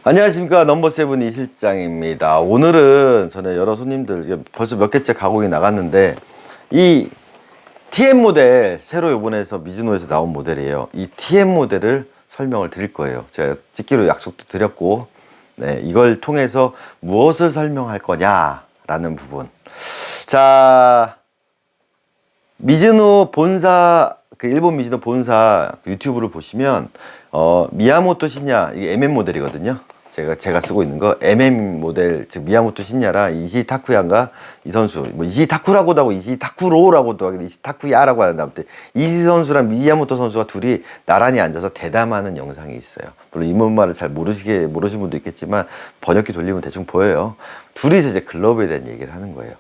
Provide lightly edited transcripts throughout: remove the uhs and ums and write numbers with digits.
안녕하십니까. 넘버세븐 이실장입니다. 오늘은 전에 여러 손님들 벌써 몇 개째 가공이 나갔는데 이 TM 모델 새로 요번에서 미즈노에서 나온 모델이에요. 이 TM 모델을 설명을 드릴 거예요. 제가 찍기로 약속도 드렸고, 네, 이걸 통해서 무엇을 설명할 거냐라는 부분. 자, 미즈노 본사, 일본 미즈노 본사 유튜브를 보시면 미야모토 신야, 이게 MM 모델이거든요. 제가 쓰고 있는 거 MM 모델, 즉 미야모토 신야랑 이시 타쿠야인가 이 선수, 뭐 이시 타쿠라고도 하고 이시 타쿠로라고도 하고 이시 타쿠야라고 하는데, 아무튼 이시 선수랑 미야모토 선수가 둘이 나란히 앉아서 대담하는 영상이 있어요. 물론 일본말을 잘 모르신 분도 있겠지만 번역기 돌리면 대충 보여요. 둘이서 이제 글러브에 대한 얘기를 하는 거예요.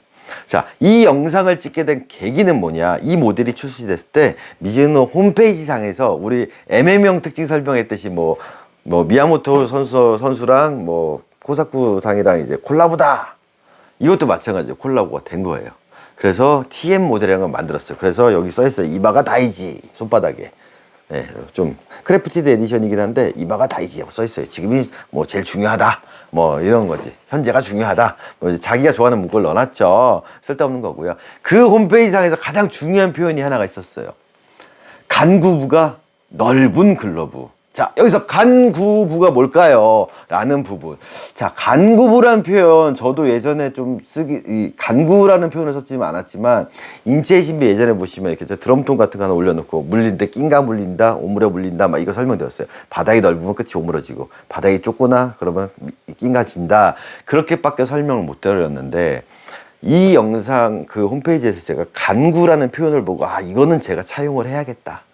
자, 이 영상을 찍게 된 계기는 뭐냐? 이 모델이 출시됐을 때 미즈노 홈페이지 상에서 우리 MM형 특징 설명했듯이 미야모토 선수랑 코사쿠 상이랑 이제 콜라보다. 이것도 마찬가지로 콜라보가 된 거예요. 그래서 TM 모델이라는 걸 만들었어요. 그래서 여기 써 있어요. 이바가 다이지 손바닥에. 네, 좀 크래프티드 에디션이긴 한데 이바가 다이지라고 써 있어요. 지금이 제일 중요하다. 이런 거지. 현재가 중요하다. 자기가 좋아하는 문구를 넣어놨죠. 쓸데없는 거고요. 그 홈페이지상에서 가장 중요한 표현이 하나가 있었어요. 간구부가 넓은 글러브. 자, 여기서 간구부가 뭘까요? 라는 부분. 자, 간구부라는 표현, 저도 예전에 간구라는 표현을 썼지는 않았지만, 인체의 신비 예전에 보시면 이렇게 드럼통 같은 거 하나 올려놓고, 물린데 낑가 물린다, 오므려 물린다, 이거 설명드렸어요. 바닥이 넓으면 끝이 오므러지고, 바닥이 좁거나, 그러면 낑가 진다. 그렇게밖에 설명을 못 드렸는데, 이 영상 그 홈페이지에서 제가 간구라는 표현을 보고, 이거는 제가 차용을 해야겠다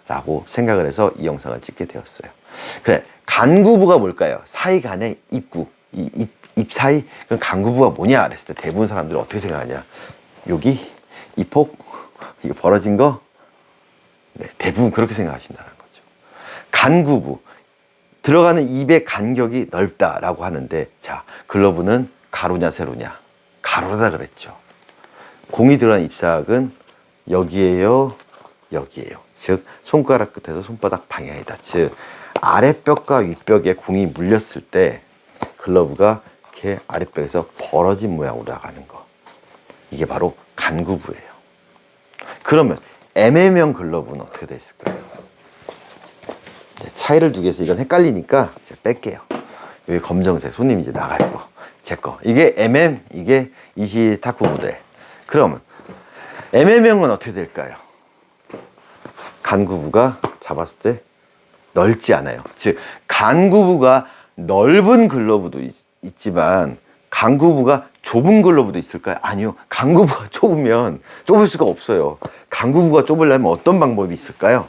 라고 생각을 해서 이 영상을 찍게 되었어요. 그래, 간구부가 뭘까요? 사이 간의 입구, 입 사이. 그럼 간구부가 뭐냐? 그랬을 때 대부분 사람들이 어떻게 생각하냐? 여기, 입폭, 이거 벌어진 거? 네, 대부분 그렇게 생각하신다는 거죠. 간구부, 들어가는 입의 간격이 넓다라고 하는데, 자, 글러브는 가로냐 세로냐? 가로다 그랬죠. 공이 들어간 입사각은 여기에요, 여기에요. 즉 손가락 끝에서 손바닥 방향이다. 즉 아랫벽과 윗벽에 공이 물렸을 때 글러브가 이렇게 아랫벽에서 벌어진 모양으로 나가는 거, 이게 바로 간구부예요. 그러면 MM형 글러브는 어떻게 돼 있을까요? 차이를 두기 위해서 이건 헷갈리니까 제가 뺄게요. 여기 검정색, 손님 이제 나갈 거, 제 거. 이게 MM, 이게 이시 타쿠 모델. 그러면 MM형은 어떻게 될까요? 간구부가 잡았을 때 넓지 않아요. 즉 간구부가 넓은 글러브도 있지만 간구부가 좁은 글러브도 있을까요? 아니요. 간구부가 좁으면 좁을 수가 없어요. 간구부가 좁으려면 어떤 방법이 있을까요?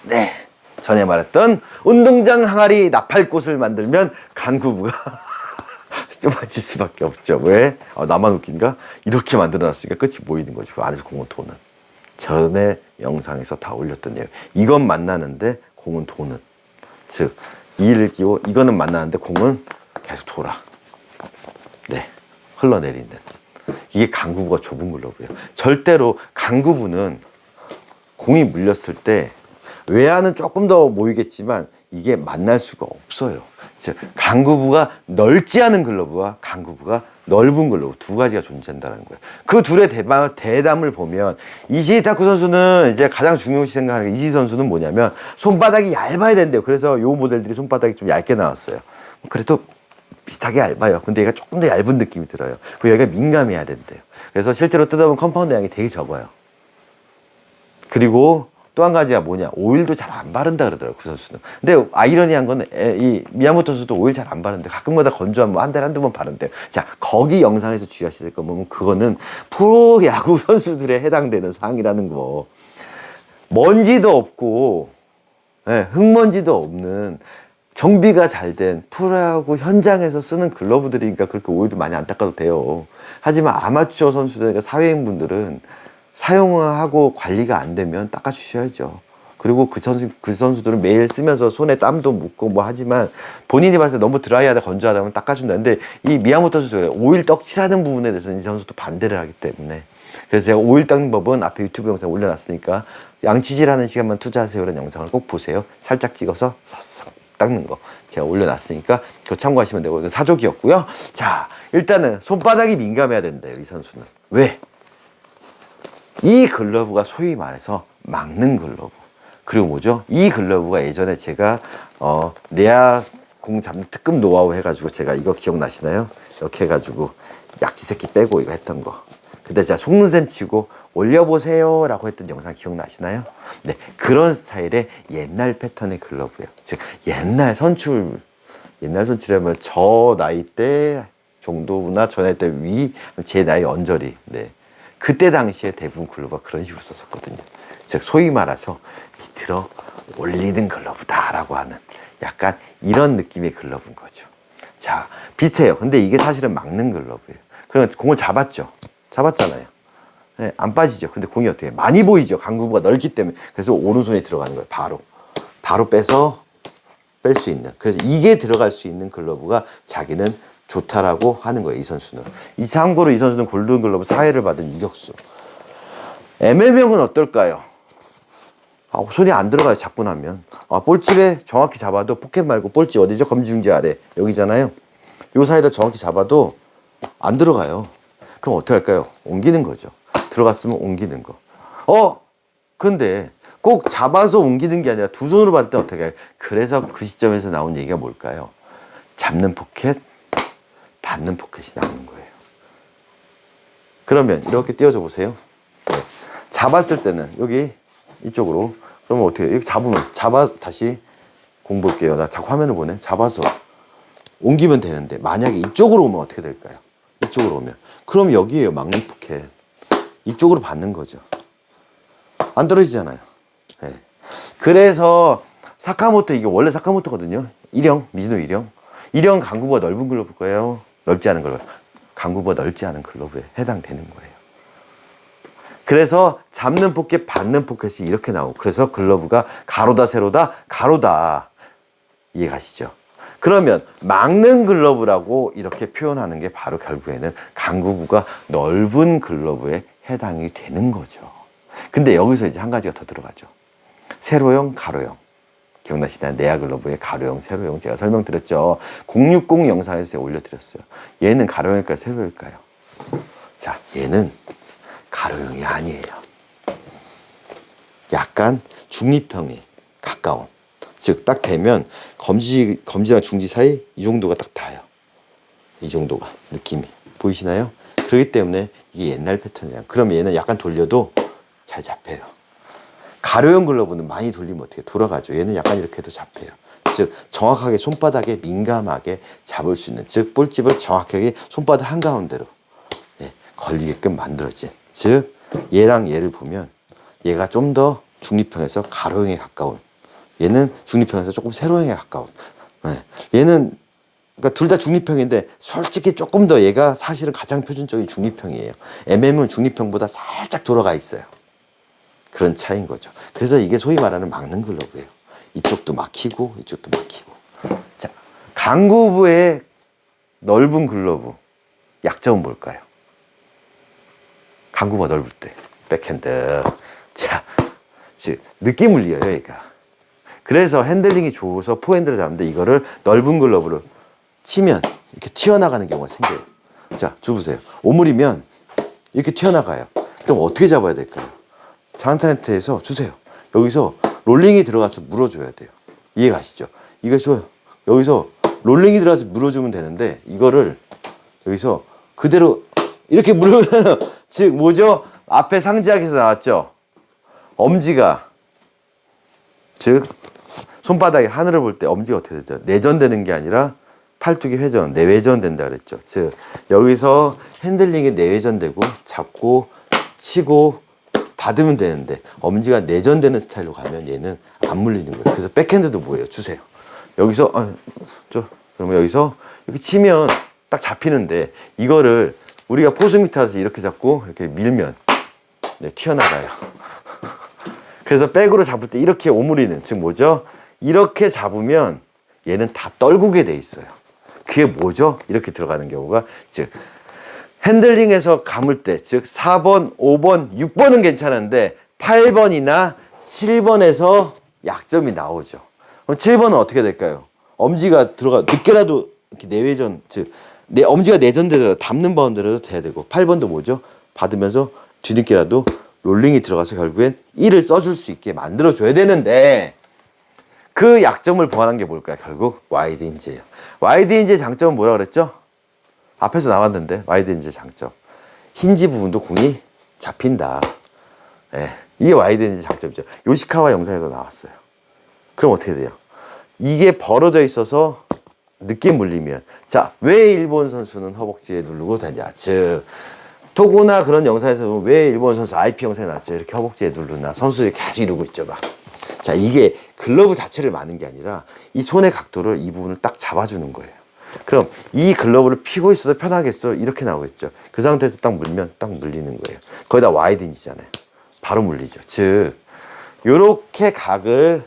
네, 전에 말했던 운동장 항아리 나팔꽃을 만들면 간구부가 좁아질 수밖에 없죠. 왜? 나만 웃긴가? 이렇게 만들어놨으니까 끝이 보이는 거죠. 그 안에서 공은 도는. 전에 영상에서 다 올렸던 내용. 이건 만나는데 공은 도는. 즉, 이를 끼워 이거는 만나는데 공은 계속 돌아. 네, 흘러내리는. 이게 간구부가 좁은 글러브예요. 절대로 간구부는 공이 물렸을 때 외야는 조금 더 모이겠지만 이게 만날 수가 없어요. 즉 간구부가 넓지 않은 글러브와 간구부가 넓은 글러브, 두 가지가 존재한다는 거예요. 그 둘의 대담을 보면 이시 타쿠 선수는 이제 가장 중요시 생각하는 게, 이시 선수는 뭐냐면 손바닥이 얇아야 된대요. 그래서 요 모델들이 손바닥이 좀 얇게 나왔어요. 그래도 비슷하게 얇아요. 근데 얘가 조금 더 얇은 느낌이 들어요. 그 여기가 민감해야 된대요. 그래서 실제로 뜯어보면 컴파운드 양이 되게 적어요. 그리고 또 한 가지가 뭐냐, 오일도 잘 안 바른다 그러더라고요, 그 선수는. 근데 아이러니한 건 이 미야모토 선수도 오일 잘 안 바른데 가끔마다 건조하면 한 달에 한두 번 바른대요. 자, 거기 영상에서 주의하실 거 보면 그거는 프로 야구 선수들에 해당되는 사항이라는 거. 먼지도 없고 흙먼지도 없는 정비가 잘 된 프로야구 현장에서 쓰는 글러브들이니까 그렇게 오일을 많이 안 닦아도 돼요. 하지만 아마추어 선수들, 사회인분들은 사용하고 관리가 안 되면 닦아주셔야죠. 그리고 그 선수들은 매일 쓰면서 손에 땀도 묻고 하지만 본인이 봤을 때 너무 드라이하다 건조하다 하면 닦아준다. 근데 이 미야모토 선수가 그래요. 오일 떡칠하는 부분에 대해서는 이 선수도 반대를 하기 때문에. 그래서 제가 오일 닦는 법은 앞에 유튜브 영상 올려놨으니까 양치질하는 시간만 투자하세요. 이런 영상을 꼭 보세요. 살짝 찍어서 싹싹 닦는 거. 제가 올려놨으니까 그거 참고하시면 되고, 이건 사족이었고요. 자, 일단은 손바닥이 민감해야 된대요, 이 선수는. 왜? 이 글러브가 소위 말해서 막는 글러브. 그리고 뭐죠? 이 글러브가 예전에 제가 내야 공 잡는 특급 노하우 해가지고, 제가 이거 기억나시나요? 이렇게 해가지고 약지 새끼 빼고 이거 했던 거. 그때 제가 속는 셈 치고 올려보세요 라고 했던 영상 기억나시나요? 네, 그런 스타일의 옛날 패턴의 글러브예요. 즉 옛날 선출이라면 저 나이 때 정도나 저 나이 때 위, 제 나이 언저리. 네, 그때 당시에 대부분 글러브가 그런 식으로 썼었거든요. 즉 소위 말해서 밑으로 올리는 글러브다라고 하는 약간 이런 느낌의 글러브인 거죠. 자, 비슷해요. 근데 이게 사실은 막는 글러브예요. 그럼 공을 잡았잖아요. 네, 안 빠지죠. 근데 공이 어떻게 해요? 많이 보이죠. 강구부가 넓기 때문에. 그래서 오른손에 들어가는 거예요. 바로 빼서 뺄 수 있는. 그래서 이게 들어갈 수 있는 글러브가 자기는 좋다라고 하는 거예요, 이 선수는. 참고로 이 선수는 골든 글러브 4회를 받은 유격수. MM형은 어떨까요? 손이 안 들어가요, 잡고 나면. 볼집에 정확히 잡아도, 포켓 말고 볼집 어디죠? 검지중지 아래 여기잖아요. 요 사이에다 정확히 잡아도 안 들어가요. 그럼 어떻게 할까요? 옮기는 거죠. 들어갔으면 옮기는 거. 근데 꼭 잡아서 옮기는 게 아니라 두 손으로 받을 때 어떻게 해요? 그래서 그 시점에서 나온 얘기가 뭘까요? 잡는 포켓, 받는 포켓이 나오는 거예요. 그러면 이렇게 띄워줘 보세요. 네. 잡았을 때는 여기 이쪽으로. 그러면 어떻게 해요? 이렇게 다시 공 볼게요. 나 자꾸 화면을 보네. 잡아서 옮기면 되는데, 만약에 이쪽으로 오면 어떻게 될까요? 이쪽으로 오면. 그럼 여기에요, 막는 포켓. 이쪽으로 받는 거죠. 안 떨어지잖아요. 네. 그래서 사카모토, 이게 원래 사카모토거든요. 미즈노 1형 강구부가 넓은 글러브 거예요? 넓지 않은 글러브? 강구부가 넓지 않은 글러브에 해당되는 거예요. 그래서 잡는 포켓, 받는 포켓이 이렇게 나오고, 그래서 글러브가 가로다, 세로다, 가로다. 이해가시죠? 그러면 막는 글러브라고 이렇게 표현하는 게 바로 결국에는 강구부가 넓은 글러브에 해당이 되는 거죠. 근데 여기서 이제 한 가지가 더 들어가죠. 세로형, 가로형. 기억나시나요? 내야 글러브의 가로형, 세로형 제가 설명드렸죠. 060 영상에서 제가 올려드렸어요. 얘는 가로형일까요? 세로형일까요? 자, 얘는 가로형이 아니에요. 약간 중립형에 가까운. 즉, 딱 되면 검지랑 중지 사이 이 정도가 딱 닿아요. 이 정도가 느낌이 보이시나요? 그렇기 때문에 이게 옛날 패턴이에요. 그럼 얘는 약간 돌려도 잘 잡혀요. 가로형 글러브는 많이 돌리면 어떻게 돌아가죠. 얘는 약간 이렇게 해도 잡혀요. 즉 정확하게 손바닥에 민감하게 잡을 수 있는, 즉 볼집을 정확하게 손바닥 한가운데로 걸리게끔 만들어진, 즉 얘랑 얘를 보면 얘가 좀 더 중립형에서 가로형에 가까운, 얘는 중립형에서 조금 세로형에 가까운. 얘는 그러니까 둘 다 중립형인데 솔직히 조금 더 얘가 사실은 가장 표준적인 중립형이에요. MM은 중립형보다 살짝 돌아가 있어요. 그런 차이인 거죠. 그래서 이게 소위 말하는 막는 글러브예요. 이쪽도 막히고 이쪽도 막히고. 자, 강구부의 넓은 글러브 약점은 뭘까요? 강구부가 넓을 때 백핸드. 자, 즉 느낌을 이어요, 얘가. 그래서 핸들링이 좋아서 포핸드를 잡는데 이거를 넓은 글러브로 치면 이렇게 튀어나가는 경우가 생겨요. 자, 줘보세요. 오므리면 이렇게 튀어나가요. 그럼 어떻게 잡아야 될까요? 산타네트에서 주세요. 여기서 롤링이 들어가서 물어줘야 돼요. 이해가시죠? 이거 줘요. 여기서 롤링이 들어가서 물어주면 되는데 이거를 여기서 그대로 이렇게 물으면 즉 뭐죠? 앞에 상지학에서 나왔죠? 엄지가, 즉 손바닥이 하늘을 볼 때 엄지가 어떻게 되죠? 내전되는 게 아니라 팔뚝이 회전, 내외전된다 그랬죠. 즉 여기서 핸들링이 내외전되고 잡고 치고 받으면 되는데 엄지가 내전되는 스타일로 가면 얘는 안 물리는 거예요. 그래서 백핸드도 뭐예요? 주세요. 여기서 그러면 여기서 이렇게 치면 딱 잡히는데 이거를 우리가 포수 밑에 와서 이렇게 잡고 이렇게 밀면 튀어나가요. 그래서 백으로 잡을 때 이렇게 오므리는, 즉 뭐죠? 이렇게 잡으면 얘는 다 떨구게 돼 있어요. 그게 뭐죠? 이렇게 들어가는 경우가, 즉 핸들링에서 감을 때, 즉 4번, 5번, 6번은 괜찮은데 8번이나 7번에서 약점이 나오죠. 그럼 7번은 어떻게 될까요? 엄지가 들어가 늦게라도 이렇게 내외전 즉 내 엄지가 내전되더라도 닿는 바운드라도 돼야 되고 8번도 뭐죠? 받으면서 뒤늦게라도 롤링이 들어가서 결국엔 1을 써줄 수 있게 만들어줘야 되는데 그 약점을 보완한 게 뭘까요? 결국 와이드 힌지예요. 와이드 힌지의 장점은 뭐라 그랬죠? 앞에서 나왔는데 와이드 힌지의 장점. 힌지 부분도 공이 잡힌다. 네, 이게 와이드 힌지 장점이죠. 요시카와 영상에서 나왔어요. 그럼 어떻게 돼요? 이게 벌어져 있어서 늦게 물리면 자, 왜 일본 선수는 허벅지에 누르고 다냐? 즉 토고나 그런 영상에서 보면 왜 일본 선수 IP 영상에 나왔죠? 이렇게 허벅지에 누르나 선수들이 계속 이러고 있죠 막. 자, 이게 글러브 자체를 마는 게 아니라 이 손의 각도를 이 부분을 딱 잡아주는 거예요. 그럼 이 글러브를 피고 있어도 편하겠어? 이렇게 나오겠죠. 그 상태에서 딱 물면 딱 물리는 거예요. 거의 다 와이드 힌지잖아요. 바로 물리죠. 즉 요렇게 각을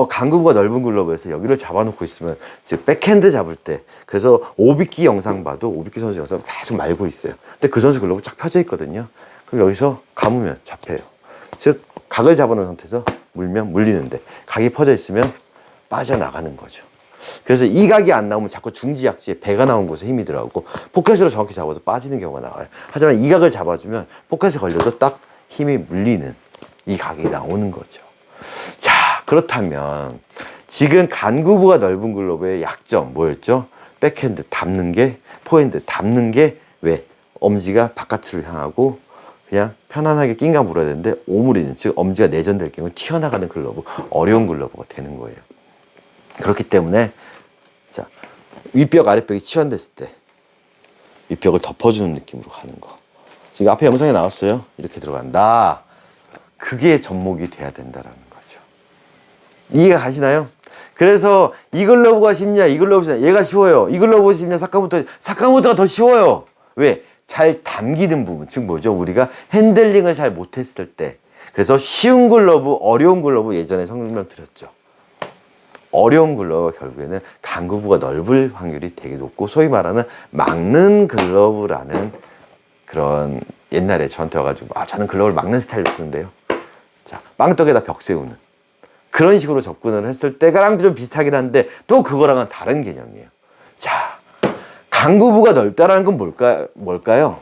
강구부가 넓은 글러브에서 여기를 잡아놓고 있으면 즉 백핸드 잡을 때 그래서 오비키 영상 봐도 오비키 선수 영상 계속 말고 있어요. 근데 그 선수 글러브 쫙 펴져 있거든요. 그럼 여기서 감으면 잡혀요. 즉 각을 잡아놓은 상태에서 물면 물리는데 각이 퍼져 있으면 빠져나가는 거죠. 그래서 이 각이 안 나오면 자꾸 중지약지에 배가 나온 곳에 힘이 들어가고 포켓으로 정확히 잡아도 빠지는 경우가 나와요. 하지만 이 각을 잡아주면 포켓에 걸려도 딱 힘이 물리는 이 각이 나오는 거죠. 자, 그렇다면 지금 간구부가 넓은 글러브의 약점 뭐였죠? 백핸드 닿는 게, 포핸드 닿는 게 왜? 엄지가 바깥으로 향하고 그냥 편안하게 낑가 물어야 되는데 오므리는, 즉 엄지가 내전될 경우 튀어나가는 글러브, 어려운 글러브가 되는 거예요. 그렇기 때문에 자, 윗벽 아랫벽이 치환됐을 때 윗벽을 덮어주는 느낌으로 가는 거. 지금 앞에 영상에 나왔어요. 이렇게 들어간다. 그게 접목이 돼야 된다라는 거죠. 이해가 가시나요? 그래서 이 글러브가 쉽냐, 이 글러브가 쉽냐, 얘가 쉬워요. 이 글러브가 쉽냐, 사카모토가 더 쉬워요. 왜? 잘 담기는 부분, 즉 뭐죠? 우리가 핸들링을 잘 못했을 때. 그래서 쉬운 글러브, 어려운 글러브 예전에 설명드렸죠. 어려운 글러브가 결국에는 간구부가 넓을 확률이 되게 높고 소위 말하는 막는 글러브라는 그런 옛날에 저한테 와가지고 저는 글러브를 막는 스타일을 쓰는데요. 자, 빵떡에다 벽 세우는 그런 식으로 접근을 했을 때랑 좀 비슷하긴 한데 또 그거랑은 다른 개념이에요. 자, 간구부가 넓다라는 건 뭘까요?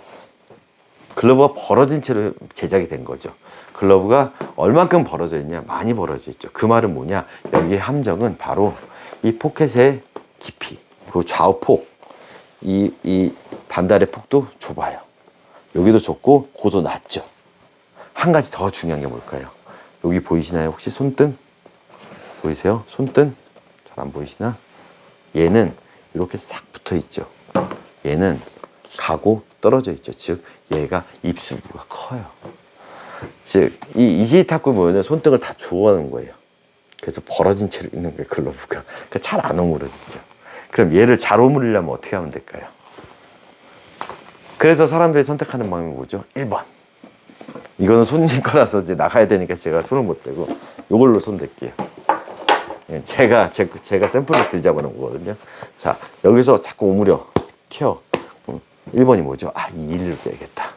글러브가 벌어진 채로 제작이 된 거죠. 글러브가 얼만큼 벌어져 있냐? 많이 벌어져 있죠. 그 말은 뭐냐? 여기의 함정은 바로 이 포켓의 깊이, 그 좌우폭, 이 반달의 폭도 좁아요. 여기도 좁고 고도 낮죠. 한 가지 더 중요한 게 뭘까요? 여기 보이시나요? 혹시 손등? 보이세요? 손등? 잘 안 보이시나? 얘는 이렇게 싹 붙어 있죠. 얘는 가고 떨어져 있죠. 즉 얘가 입술부가 커요. 즉 이 이지타쿠 보면은 손등을 다 조어하는 거예요. 그래서 벌어진 채로 있는 거예요. 글러브가. 그러니까 잘 안 오므려지죠. 그럼 얘를 잘 오므리려면 어떻게 하면 될까요? 그래서 사람들이 선택하는 방법이 뭐죠? 1번. 이거는 손님 거라서 이제 나가야 되니까 제가 손을 못 대고 이걸로 손 댈게요. 제가 샘플을 들자고 하는 거거든요. 자, 여기서 자꾸 오므려 튀어. 1번이 뭐죠? 이 일을 떼야겠다.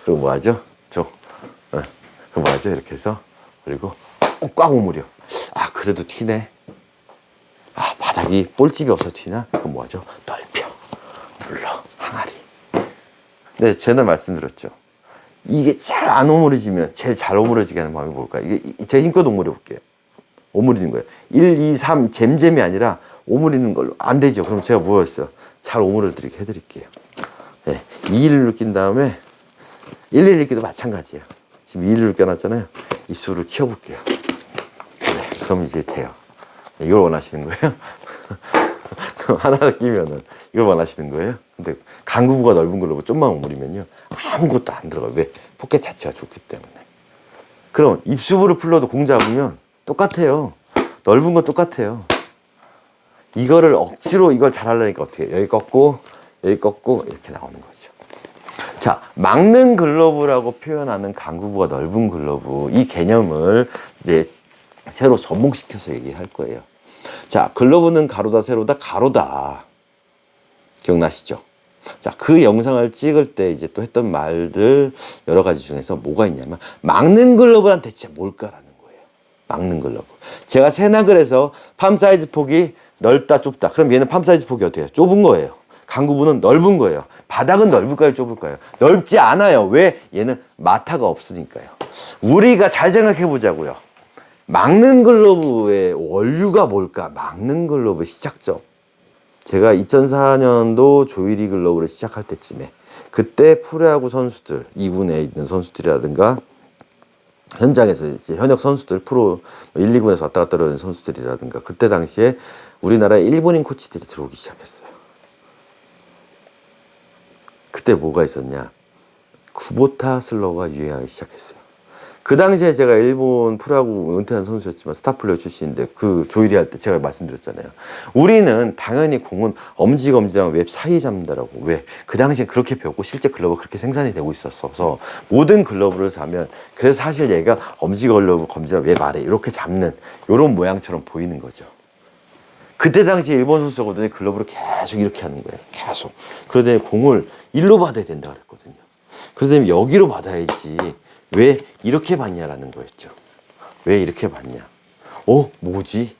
그리고 뭐 하죠? 그럼 뭐 하죠? 이렇게 해서 그리고 꽉 오므려. 그래도 튀네. 바닥이 볼집이 없어 튀나? 그럼 뭐 하죠? 넓혀. 눌러. 항아리. 네, 제가 말씀드렸죠. 이게 잘 안 오므려지면 제일 잘 오므려지게 하는 방법이 뭘까요? 이게 제 힘껏 오므려 볼게요. 오므리는 거예요. 1, 2, 3 잼잼이 아니라 오므리는 걸로 안 되죠. 그럼 제가 뭐였어요? 잘 오므려 드리게 해드릴게요. 네, 2를 낀 다음에 1, 1 끼도 마찬가지예요. 지금 2를 껴놨잖아요. 입술을 키워볼게요. 네, 그럼 이제 돼요. 이걸 원하시는 거예요? 하나 끼면은 이걸 원하시는 거예요? 근데 간구부가 넓은 걸로 좀만 오므리면요 아무것도 안 들어가요. 왜? 포켓 자체가 좋기 때문에. 그럼 입수부를 풀러도 공 잡으면 똑같아요. 넓은 건 똑같아요. 이거를 억지로 이걸 잘하려니까 어떻게 해요? 여기 꺾고 이렇게 나오는 거죠. 자, 막는 글러브라고 표현하는 간구부가 넓은 글러브, 이 개념을 이제 새로 접목시켜서 얘기할 거예요. 자, 글러브는 가로다 세로다 가로다. 기억나시죠? 자, 그 영상을 찍을 때 이제 또 했던 말들 여러 가지 중에서 뭐가 있냐면 막는 글러브란 대체 뭘까라는 거예요. 막는 글러브. 제가 세낙을 해서 팜 사이즈 폭이 넓다 좁다. 그럼 얘는 팜 사이즈 폭이 어때요? 좁은 거예요. 강구부는 넓은 거예요. 바닥은 넓을까요? 좁을까요? 넓지 않아요. 왜? 얘는 마타가 없으니까요. 우리가 잘 생각해 보자고요. 막는 글러브의 원류가 뭘까? 막는 글러브의 시작점. 제가 2004년도 조이리 글러브를 시작할 때쯤에 그때 프로야구 선수들, 2군에 있는 선수들이라든가 현장에서 이제 현역 선수들, 프로 1, 2군에서 왔다 갔다 하는 선수들이라든가 그때 당시에 우리나라에 일본인 코치들이 들어오기 시작했어요. 그때 뭐가 있었냐? 쿠보타 슬러가 유행하기 시작했어요. 그 당시에 제가 일본 프로야구 은퇴한 선수였지만 스타플레이어 출신인데 그 조이리 할 때 제가 말씀드렸잖아요. 우리는 당연히 공은 엄지검지랑 웹 사이에 잡는다라고. 왜? 그 당시에 그렇게 배웠고 실제 글러브가 그렇게 생산이 되고 있었어서 모든 글러브를 사면 그래서 사실 얘가 엄지글러브, 검지랑 웹 아래 이렇게 잡는 이런 모양처럼 보이는 거죠. 그때 당시 일본 선수거든요. 글러브를 계속 이렇게 하는 거예요. 계속. 그러더니 공을 일로 받아야 된다 그랬거든요. 그러더니 여기로 받아야지. 왜 이렇게 받냐라는 거였죠. 왜 이렇게 받냐? 뭐지?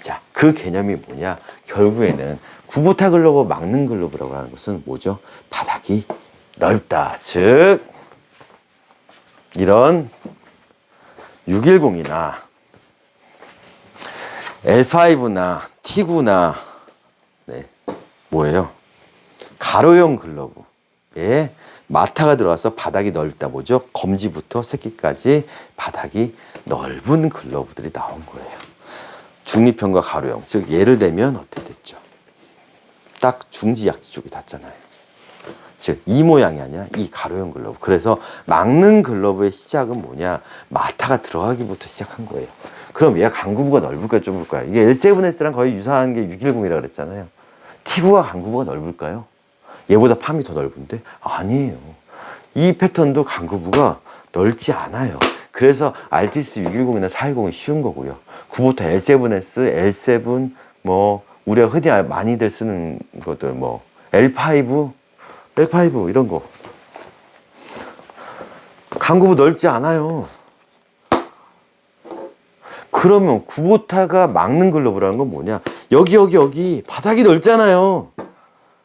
자, 그 개념이 뭐냐? 결국에는 구보타 글러브 막는 글러브라고 하는 것은 뭐죠? 바닥이 넓다. 즉, 이런 610이나 L5나 T9나 뭐예요? 가로형 글러브에 마타가 들어와서 바닥이 넓다. 뭐죠? 검지부터 새끼까지 바닥이 넓은 글러브들이 나온 거예요. 중립형과 가로형. 즉 예를 들면 어떻게 됐죠? 딱 중지 약지 쪽이 닿잖아요. 즉 이 모양이 아니야. 이 가로형 글러브. 그래서 막는 글러브의 시작은 뭐냐? 마타가 들어가기부터 시작한 거예요. 그럼 얘가 강구부가 넓을까요? 좁을까요? 이게 L7S랑 거의 유사한 게 610이라고 그랬잖아요. T9가 강구부가 넓을까요? 얘보다 팜이 더 넓은데? 아니에요. 이 패턴도 강구부가 넓지 않아요. 그래서 알티스 610이나 410이 쉬운 거고요. 구보타 L7S, L7, 우리가 흔히 많이들 쓰는 것들, L5 이런 거. 강구부 넓지 않아요. 그러면 구보타가 막는 글러브라는 건 뭐냐? 여기 바닥이 넓잖아요.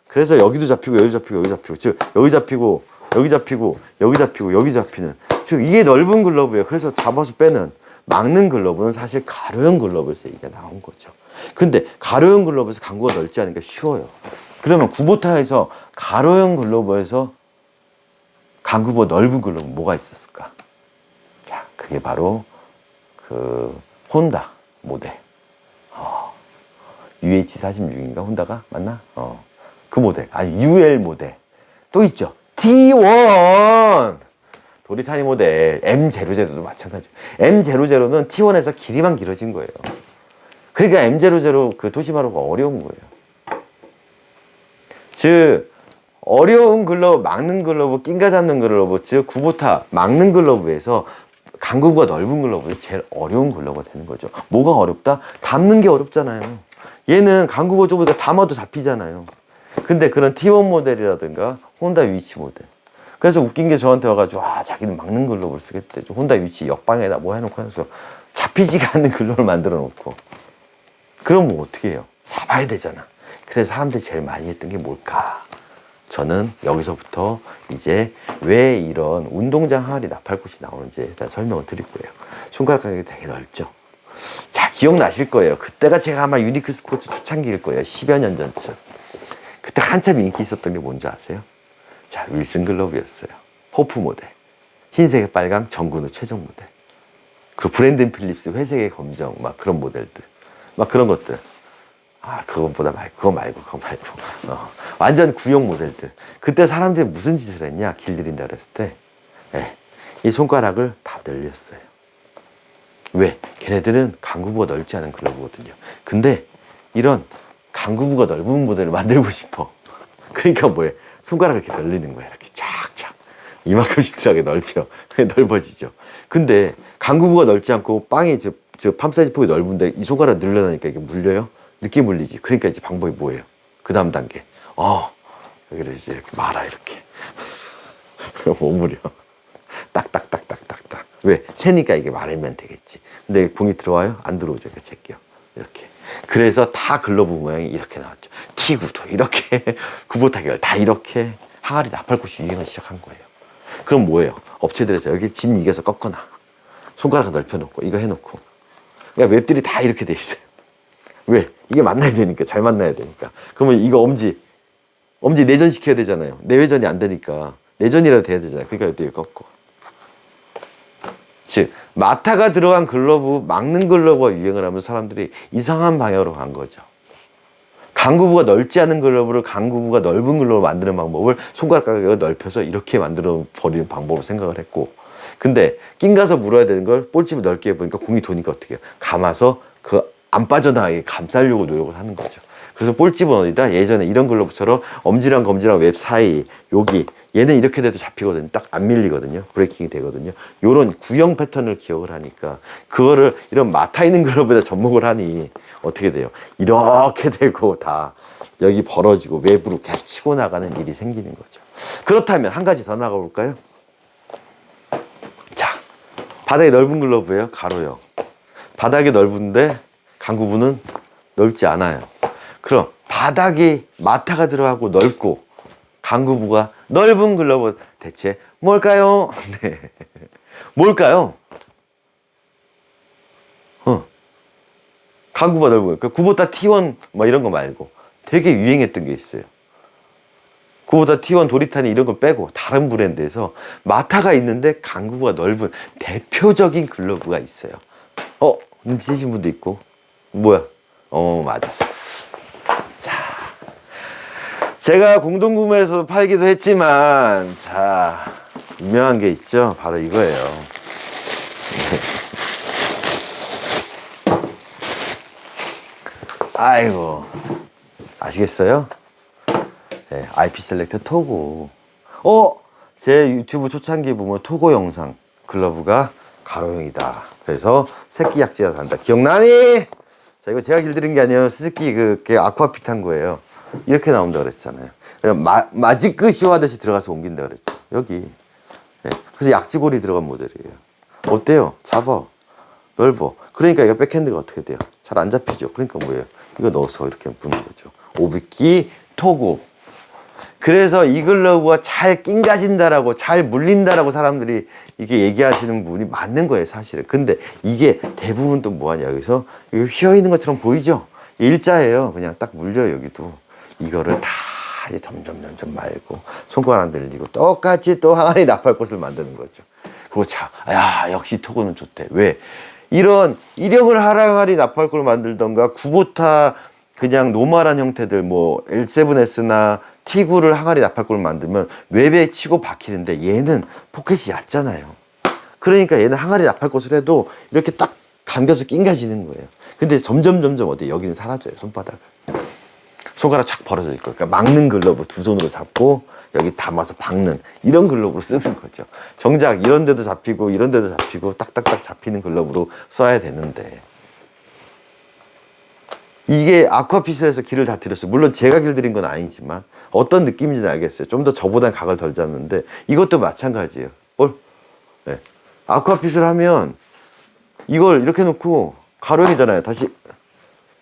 그래서 여기도 잡히고 여기 잡히고 여기 잡히고 즉 여기 잡히고 여기 잡히고 여기 잡히고 여기 잡히는 즉 이게 넓은 글러브예요. 그래서 잡아서 빼는 막는 글러브는 사실 가로형 글러브에서 이게 나온 거죠. 근데 가로형 글러브에서 강구가 넓지 않으니까 쉬워요. 그러면 구보타에서 가로형 글러브에서 강구보다 넓은 글러브 뭐가 있었을까? 자, 그게 바로 그 혼다 모델 UH46인가 혼다가 맞나? 그 모델, 아니 UL 모델 또 있죠. T1 도리타니 모델 M00도 마찬가지예요. M00는 T1에서 길이만 길어진 거예요. 그러니까 M00 그 토시마루가 어려운 거예요. 즉 어려운 글러브, 막는 글러브, 낑가 잡는 글러브, 즉 구보타 막는 글러브에서 강구부가 넓은 글러브에 제일 어려운 글러브가 되는 거죠. 뭐가 어렵다? 담는 게 어렵잖아요. 얘는 강구부가 좁으니까 담아도 잡히잖아요. 근데 그런 T1 모델이라든가 혼다 위치 모델. 그래서 웃긴 게 저한테 와가지고 자기는 막는 글러브를 쓰겠대. 혼다 위치 역방에다 뭐 해놓고 해서 잡히지가 않는 글러브를 만들어 놓고. 그럼 뭐 어떻게 해요? 잡아야 되잖아. 그래서 사람들이 제일 많이 했던 게 뭘까? 저는 여기서부터 이제 왜 이런 운동장 항아리 나팔꽃이 나오는지에 대한 설명을 드릴 거예요. 손가락 간격이 되게 넓죠. 자, 기억나실 거예요. 그때가 제가 아마 유니크 스포츠 초창기일 거예요. 10여 년 전쯤. 그때 한참 인기 있었던 게 뭔지 아세요? 자, 윌슨 글러브였어요. 호프 모델. 흰색에 빨강, 정근우 최종 모델. 그 브랜든 필립스 회색에 검정, 막 그런 모델들. 막 그런 것들. 그거 말고. 완전 구형 모델들. 그때 사람들이 무슨 짓을 했냐? 길들인다 그랬을 때. 이 손가락을 다 늘렸어요. 왜? 걔네들은 강구부가 넓지 않은 글러브거든요. 근데 이런 강구부가 넓은 모델을 만들고 싶어. 그러니까 뭐예요? 손가락을 이렇게 늘리는 거야. 이렇게 쫙쫙. 이만큼씩 들어가게 넓혀. 넓어지죠. 근데 강구부가 넓지 않고 빵이 팜 사이즈 폭이 넓은데 이 손가락 늘려놓으니까 이게 물려요? 늦게 물리지. 그러니까 이제 방법이 뭐예요? 그 다음 단계. 여기를 이제 이렇게 말아, 이렇게. 못 물려. 딱딱딱딱딱딱. 왜? 새니까 이게 말면 되겠지. 근데 공이 들어와요? 안 들어오죠. 이렇게 제껴. 이렇게. 그래서 다 글러브 모양이 이렇게 나왔죠. 티구도 이렇게, 구보타기를 다 이렇게 항아리 나팔꽃이 유행을 시작한 거예요. 그럼 뭐예요? 업체들에서 여기 진 이겨서 꺾거나 손가락을 넓혀놓고 이거 해놓고, 그러니까 웹들이 다 이렇게 돼 있어요. 왜? 이게 만나야 되니까, 잘 만나야 되니까. 그러면 이거 엄지 내전시켜야 되잖아요. 내외전이 안 되니까 내전이라도 돼야 되잖아요. 그러니까 이렇게 꺾고. 즉 마타가 들어간 글러브, 막는 글러브가 유행을 하면서 사람들이 이상한 방향으로 간 거죠. 강구부가 넓지 않은 글러브를 강구부가 넓은 글러브로 만드는 방법을 손가락 가격을 넓혀서 이렇게 만들어 버리는 방법으로 생각을 했고, 근데 낀 가서 물어야 되는 걸 볼집을 넓게 해보니까 공이 도니까 어떻게 해요? 감아서 그 안 빠져나가게 감싸려고 노력을 하는 거죠. 그래서 볼집은 어디다? 예전에 이런 글러브처럼 엄지랑 검지랑 웹 사이, 여기 얘는 이렇게 돼도 잡히거든요. 딱 안 밀리거든요. 브레이킹이 되거든요. 요런 구형 패턴을 기억을 하니까 그거를 이런 마타 있는 글러브에다 접목을 하니 어떻게 돼요? 이렇게 되고 다 여기 벌어지고 외부로 계속 치고 나가는 일이 생기는 거죠. 그렇다면 한 가지 더 나가볼까요? 자, 바닥이 넓은 글러브예요. 가로요. 바닥이 넓은데 강구부는 넓지 않아요. 그럼 바닥이 마타가 들어가고 넓고 강구부가 넓은 글러브, 대체 뭘까요? 네. 뭘까요? 강구부가 넓은 거. 구보타 T1 뭐 이런 거 말고 되게 유행했던 게 있어요. 구보타 T1 도리탄이 이런 걸 빼고 다른 브랜드에서 마타가 있는데 강구부가 넓은 대표적인 글러브가 있어요. 눈치 채신 분도 있고. 뭐야? 맞았어. 자, 제가 공동구매해서 팔기도 했지만, 자, 유명한 게 있죠. 바로 이거예요. 아이고, 아시겠어요? 네, IP 셀렉터 토고. 제 유튜브 초창기 보면 토고 영상, 글러브가 가로형이다. 그래서 새끼 약지가 간다. 기억나니? 자, 이거 제가 길들인 게 아니에요. 스즈키 그게 아쿠아핏 한 거예요. 이렇게 나온다 그랬잖아요. 마지크쇼 하듯이 들어가서 옮긴다 그랬죠. 여기. 네. 그래서 약지골이 들어간 모델이에요. 어때요? 잡아. 넓어. 그러니까 이거 백핸드가 어떻게 돼요? 잘 안 잡히죠. 그러니까 뭐예요? 이거 넣어서 이렇게 부는 거죠. 오비키 토고. 그래서 이 글러브가 잘 낑가진다라고, 잘 물린다라고 사람들이 이게 얘기하시는 부분이 맞는 거예요, 사실은. 근데 이게 대부분 또 뭐하냐, 여기서 이거 휘어있는 것처럼 보이죠? 일자예요. 그냥 딱 물려요, 여기도. 이거를 다 이제 점점 말고 손가락 안 들리고 똑같이 또 항아리 나팔꽃을 만드는 거죠. 그리고 역시 토고는 좋대. 왜? 이런 일형을 항아리 나팔꽃을 만들던가 구보타 그냥 노멀한 형태들 뭐 L7S나 T9를 항아리 나팔꽃을 만들면 웹에 치고 박히는데 얘는 포켓이 얕잖아요. 그러니까 얘는 항아리 나팔꽃을 해도 이렇게 딱 감겨서 낑가지는 거예요. 근데 점점 어디 여기는 사라져요. 손바닥은. 손가락 착 벌어져 있고. 그러니까 막는 글러브 두 손으로 잡고 여기 담아서 박는 이런 글러브로 쓰는 거죠. 정작 이런 데도 잡히고 이런 데도 잡히고 딱딱딱 잡히는 글러브로 써야 되는데 이게 아쿠아핏에서 길을 다 들였어요. 물론 제가 길들인 건 아니지만 어떤 느낌인지는 알겠어요. 좀 더 저보단 각을 덜 잡는데 이것도 마찬가지예요. 네. 아쿠아핏을 하면 이걸 이렇게 놓고 가로형이잖아요. 다시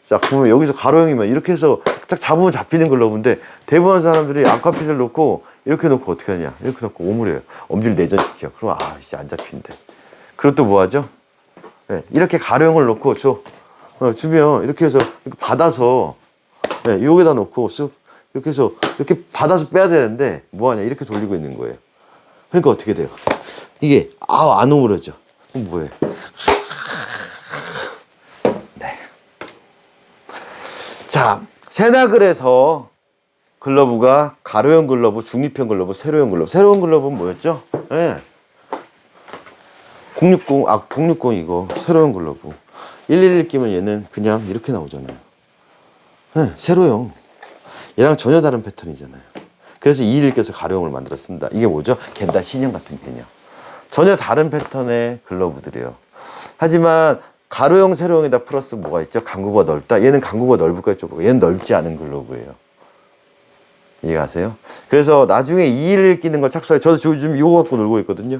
자 보면 여기서 가로형이면 이렇게 해서 딱 잡으면 잡히는 글러브인데 대부분 사람들이 아쿠아핏을 놓고 이렇게 놓고 어떻게 하냐, 이렇게 놓고 오므려요. 엄지를 내전시켜. 그럼 안 잡힌대. 그리고 또 뭐 하죠? 네. 이렇게 가로형을 놓고 주면 이렇게 해서 이렇게 받아서 여기다 놓고 쓱 이렇게 해서 이렇게 받아서 빼야 되는데 뭐하냐, 이렇게 돌리고 있는 거예요. 그러니까 어떻게 돼요? 이게 안 오므려져. 그럼 뭐해? 네. 자, 세나글에서 글러브가 가로형 글러브, 중립형 글러브, 세로형 글러브. 세로형 글러브는 뭐였죠? 네. 060 이거 세로형 글러브. 111 끼면 얘는 그냥 이렇게 나오잖아요. 네, 세로형. 얘랑 전혀 다른 패턴이잖아요. 그래서 211 껴서 가로형을 만들어 쓴다. 이게 뭐죠? 겐다 신형 같은 개념. 전혀 다른 패턴의 글러브들이에요. 하지만 가로형, 세로형에다 플러스 뭐가 있죠? 강구가 넓다. 얘는 강구가 넓을까요? 좁을까요? 얘는 넓지 않은 글러브예요. 이해가세요? 그래서 나중에 211 끼는 걸 착수해. 저도 요즘 이거 갖고 놀고 있거든요.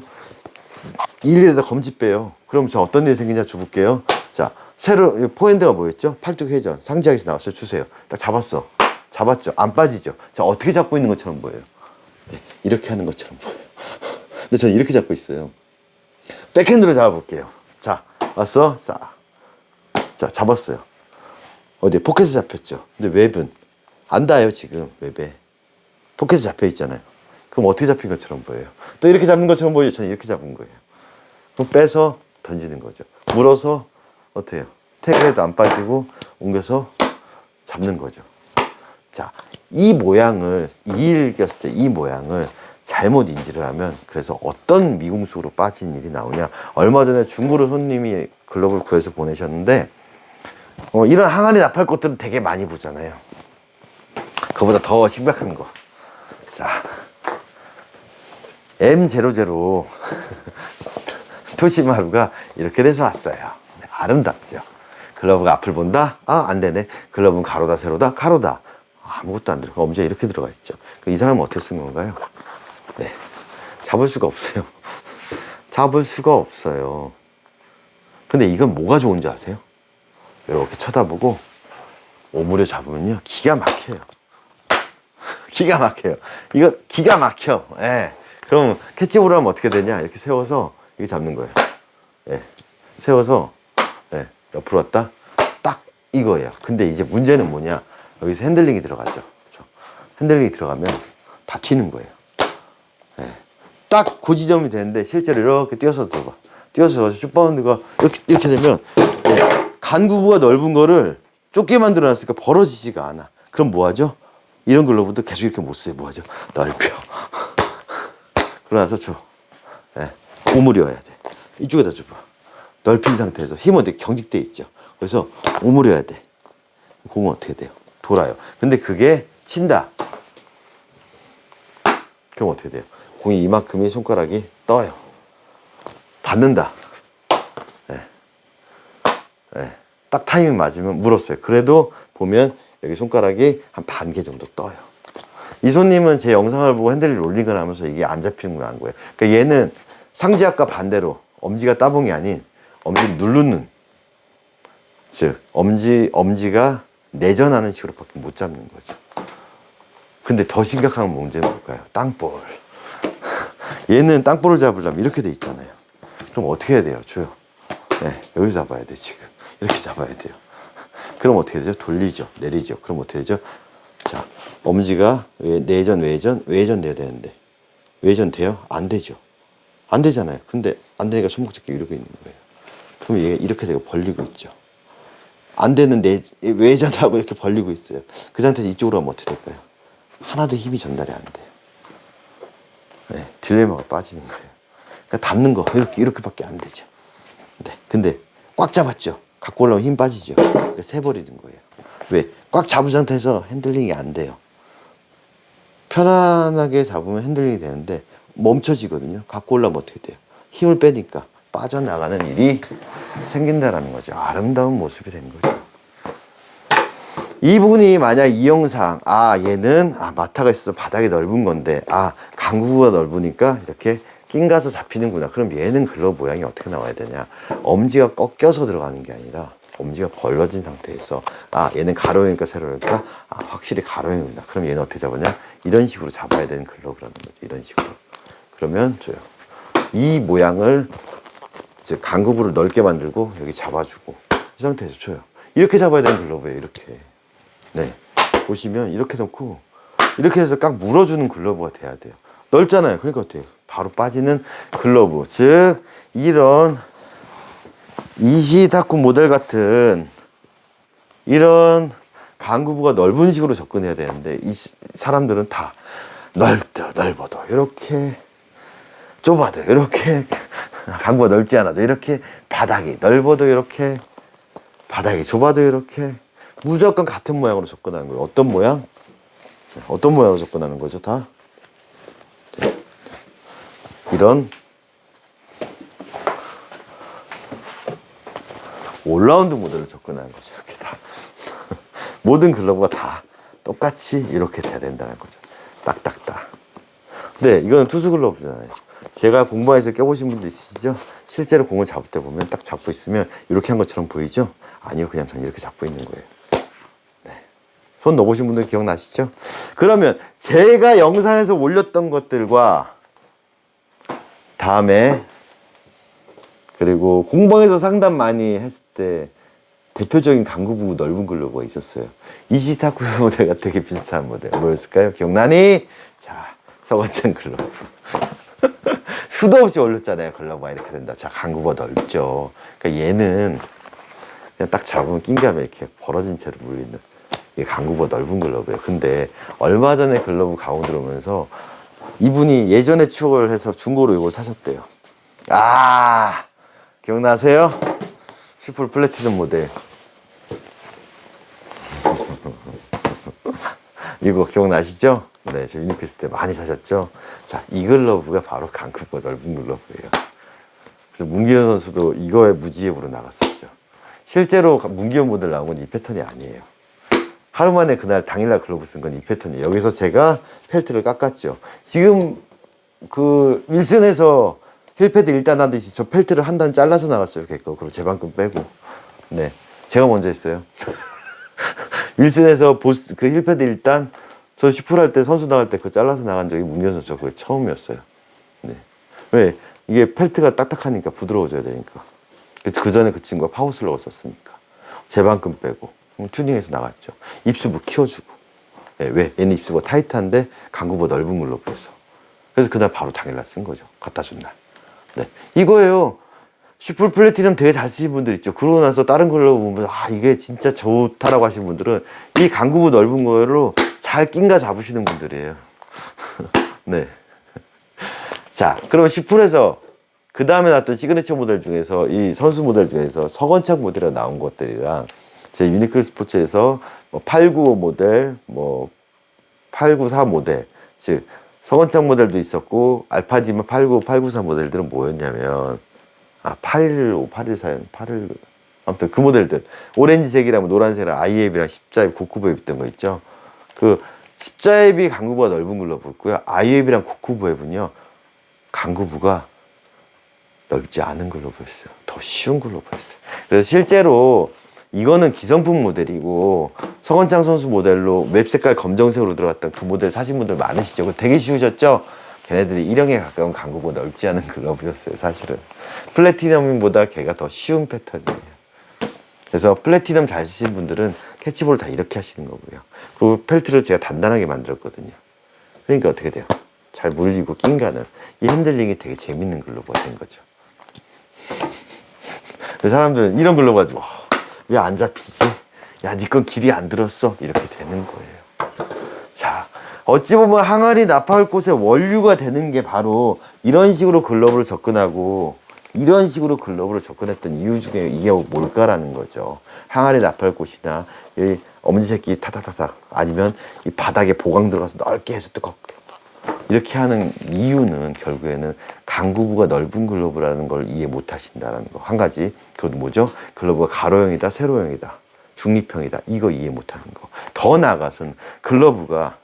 일일에다 검지 빼요. 그럼 저 어떤 일이 생기냐 줘볼게요. 자, 새로 포핸드가 뭐였죠? 팔뚝 회전. 상지하기에서 나왔어요. 주세요. 딱 잡았어. 잡았죠. 안 빠지죠. 자, 어떻게 잡고 있는 것처럼 보여요. 네, 이렇게 하는 것처럼 보여요. 근데 저는 이렇게 잡고 있어요. 백핸드로 잡아볼게요. 자, 왔어? 자, 잡았어요. 어디? 포켓에 잡혔죠. 근데 웹은 안 닿아요, 지금. 웹에. 포켓에 잡혀 있잖아요. 그럼 어떻게 잡힌 것처럼 보여요? 또 이렇게 잡는 것처럼 보여요. 저는 이렇게 잡은 거예요. 그럼 빼서 던지는 거죠. 물어서 어떻게 해요? 태그에도 안 빠지고 옮겨서 잡는 거죠. 자, 이 모양을, 이익겼을 때 이 모양을 잘못 인지를 하면 그래서 어떤 미궁수로 빠진 일이 나오냐. 얼마 전에 중고로 손님이 글러브를 구해서 보내셨는데 이런 항아리 나팔 것들은 되게 많이 보잖아요. 그거보다 더 심각한 거. 자, M00 토시마루가 이렇게 돼서 왔어요. 아름답죠. 글러브가 앞을 본다? 아, 안 되네. 글러브는 가로다, 세로다? 가로다. 아무것도 안 들어가. 엄지가 이렇게 들어가 있죠. 이 사람은 어떻게 쓴 건가요? 네. 잡을 수가 없어요. 잡을 수가 없어요. 근데 이건 뭐가 좋은지 아세요? 이렇게 쳐다보고 오므려 잡으면요. 기가 막혀요. 기가 막혀요. 이거 기가 막혀. 예. 그럼 캐치볼을 하면 어떻게 되냐? 이렇게 세워서 이렇게 잡는 거예요. 예. 세워서 예. 옆으로 왔다. 딱 이거예요. 근데 이제 문제는 뭐냐? 여기서 핸들링이 들어가죠. 그렇죠? 핸들링이 들어가면 다치는 거예요. 예. 딱 그 지점이 되는데 실제로 이렇게 뛰어서 들어봐. 뛰어서 슛바운드가 이렇게 되면 예. 간구부가 넓은 거를 좁게 만들어놨으니까 벌어지지가 않아. 그럼 뭐 하죠? 이런 글러브도 계속 이렇게 못 써요. 뭐 하죠? 넓혀. 그러나서 예. 오므려야 돼. 이쪽에다 줘봐. 넓힌 상태에서 힘은 되게 경직돼 있죠. 그래서 오므려야 돼. 공은 어떻게 돼요? 돌아요. 근데 그게 친다. 그럼 어떻게 돼요? 공이 이만큼의 손가락이 떠요. 닿는다. 예. 예. 딱 타이밍 맞으면 물었어요. 그래도 보면 여기 손가락이 한 반 개 정도 떠요. 이 손님은 제 영상을 보고 핸들을 롤링을 하면서 이게 안 잡히는 거 한 거예요. 그러니까 얘는 상지압과 반대로 엄지가 따봉이 아닌 엄지를 누르는, 즉 엄지가 내전하는 식으로밖에 못 잡는 거죠. 근데 더 심각한 문제는 뭘까요? 땅볼. 얘는 땅볼을 잡으려면 이렇게 돼 있잖아요. 그럼 어떻게 해야 돼요? 줘요. 네, 여기서 잡아야 돼. 지금 이렇게 잡아야 돼요. 그럼 어떻게 되죠? 돌리죠. 내리죠. 그럼 어떻게 되죠? 자, 엄지가 내전, 외전 돼야 되는데 외전 돼요? 안 되죠. 안 되잖아요. 근데 안 되니까 손목 잡기 이렇게 있는 거예요. 그럼 얘가 이렇게 되고 벌리고 있죠. 안 되는 외전하고 이렇게 벌리고 있어요. 그 상태에서 이쪽으로 하면 어떻게 될까요? 하나도 힘이 전달이 안 돼요. 네, 딜레마가 빠지는 거예요. 그러니까 닿는 거 이렇게밖에 안 되죠. 네, 근데 꽉 잡았죠. 갖고 올라오면 힘 빠지죠. 그러니까 세버리는 거예요. 왜? 꽉 잡은 상태에서 핸들링이 안 돼요. 편안하게 잡으면 핸들링이 되는데 멈춰지거든요. 갖고 올라오면 어떻게 돼요? 힘을 빼니까 빠져나가는 일이 생긴다라는 거죠. 아름다운 모습이 된 거죠. 이 부분이 만약 이 영상, 얘는 마타가 있어서 바닥이 넓은 건데 강구가 넓으니까 이렇게 낑가서 잡히는구나. 그럼 얘는 글러브 모양이 어떻게 나와야 되냐? 엄지가 꺾여서 들어가는 게 아니라 엄지가 벌어진 상태에서 얘는 가로형이니까 세로형이니까 확실히 가로형이구나. 그럼 얘는 어떻게 잡았냐? 이런 식으로 잡아야 되는 글러브라는 거죠. 이런 식으로. 그러면 줘요. 이 모양을 즉 강구부를 넓게 만들고 여기 잡아주고 이 상태에서 줘요. 이렇게 잡아야 되는 글러브예요. 이렇게. 네. 보시면 이렇게 놓고 이렇게 해서 꽉 물어주는 글러브가 돼야 돼요. 넓잖아요. 그러니까 어때요? 바로 빠지는 글러브. 즉 이런 이시타쿠 모델 같은 이런 강구부가 넓은 식으로 접근해야 되는데 이 사람들은 다 넓어도 이렇게 좁아도 이렇게 강구가 넓지 않아도 이렇게 바닥이 넓어도 이렇게 바닥이 좁아도 이렇게 무조건 같은 모양으로 접근하는 거예요. 어떤 모양? 어떤 모양으로 접근하는 거죠? 다 네. 이런 올라운드 모델로 접근하는 거죠. 이렇게 다 모든 글러브가 다 똑같이 이렇게 돼야 된다는 거죠. 딱딱딱. 근데 이거는 투수 글러브잖아요. 제가 공방에서 껴보신 분도 있으시죠? 실제로 공을 잡을 때 보면 딱 잡고 있으면 이렇게 한 것처럼 보이죠? 아니요, 그냥 저는 이렇게 잡고 있는 거예요. 네. 손 넣어보신 분들 기억나시죠? 그러면 제가 영상에서 올렸던 것들과 다음에 그리고 공방에서 상담 많이 했을 때 대표적인 강구부 넓은 글러브가 있었어요. 이시타쿠 모델과 되게 비슷한 모델. 뭐였을까요? 기억나니? 자, 서건창 글러브. 수도 없이 올렸잖아요. 글러브가 이렇게 된다. 자, 강구부가 넓죠. 그러니까 얘는 그냥 딱 잡으면 낑겨면 이렇게 벌어진 채로 물리는 이게 강구부가 넓은 글러브예요. 근데 얼마 전에 글러브 가오 들어오면서 이분이 예전에 추억을 해서 중고로 이걸 사셨대요. 아, 기억나세요? 슈퍼 플래티넘 모델. 이거 기억나시죠? 네, 저 유니크했을 때 많이 사셨죠? 자, 이 글러브가 바로 강구부가 넓은 글러브예요. 그래서 문기현 선수도 이거에 무지입으로 나갔었죠. 실제로 문기현 모델 나온 건 이 패턴이 아니에요. 하루 만에 그날 당일날 글러브 쓴 건 이 패턴이에요. 여기서 제가 펠트를 깎았죠. 지금 그 윌슨에서 힐패드 1단 하듯이 저 펠트를 한 단 잘라서 나갔어요. 이렇게 했고, 그리고 제방금 빼고. 네, 제가 먼저 했어요. 윌슨에서 보스 그 힐패드 1단 저 슈플 할 때 선수 나갈 때 그거 잘라서 나간 적이 문경 선수 그게 처음이었어요. 네. 왜? 이게 펠트가 딱딱하니까 부드러워져야 되니까. 그 전에 그 친구가 파워슬로우 썼으니까. 제방금 빼고 튜닝해서 나갔죠. 입수부 키워주고. 네, 왜? 얘는 입수부가 타이트한데 강구보다 넓은 글러브였어. 그래서 그날 바로 당일날 쓴 거죠. 갖다 준 날. 네. 이거예요. 슈퍼 플래티넘 되게 잘 쓰신 분들 있죠. 그러고 나서 다른 글러브 보면 아 이게 진짜 좋다라고 하시는 분들은 이 강구부 넓은 거로 잘 낀가 잡으시는 분들이에요. 네. 자, 그럼 슈플에서 그 다음에 나왔던 시그니처 모델 중에서 이 선수 모델 중에서 서건창 모델이 나온 것들이랑 제 유니크 스포츠에서 뭐 895 모델, 뭐 894 모델, 즉 서건창 모델도 있었고 알파디마 895, 894 모델들은 뭐였냐면 815, 814, 819 아무튼 그 모델들 오렌지색이랑 노란색이랑 아이앱이랑 십자앱, 고쿠브앱 있던 거 있죠. 그 십자앱이 강구부가 넓은 글러브였고요. 아이앱이랑 고쿠브앱은요 강구부가 넓지 않은 글러브였어요. 더 쉬운 글러브였어요. 그래서 실제로 이거는 기성품 모델이고 서건창 선수 모델로 웹 색깔 검정색으로 들어갔던 그 모델 사신 분들 많으시죠. 그거 되게 쉬우셨죠? 걔네들이 일형에 가까운 강구보다 넓지 않은 글러브였어요. 사실은 플래티넘보다 걔가 더 쉬운 패턴이에요. 그래서 플래티넘 잘 쓰신 분들은 캐치볼 다 이렇게 하시는 거고요. 그리고 펠트를 제가 단단하게 만들었거든요. 그러니까 어떻게 돼요? 잘 물리고 낑가는 이 핸들링이 되게 재밌는 글러브가 된 거죠. 사람들은 이런 글러브 가지고 왜 안 잡히지? 야, 니 건 길이 안 들었어? 이렇게 되는 거예요. 자, 어찌 보면 항아리 납할 곳에 원류가 되는 게 바로 이런 식으로 글러브를 접근하고 이런 식으로 글러브를 접근했던 이유 중에 이게 뭘까라는 거죠. 항아리 납할 곳이나 여기 엄지새끼 타닥타닥 아니면 이 바닥에 보강 들어가서 넓게 해서 뜨겁게 이렇게 하는 이유는 결국에는 강구부가 넓은 글러브라는 걸 이해 못 하신다는 거. 한 가지. 그것도 뭐죠? 글러브가 가로형이다, 세로형이다, 중립형이다. 이거 이해 못 하는 거. 더 나아가서는 글러브가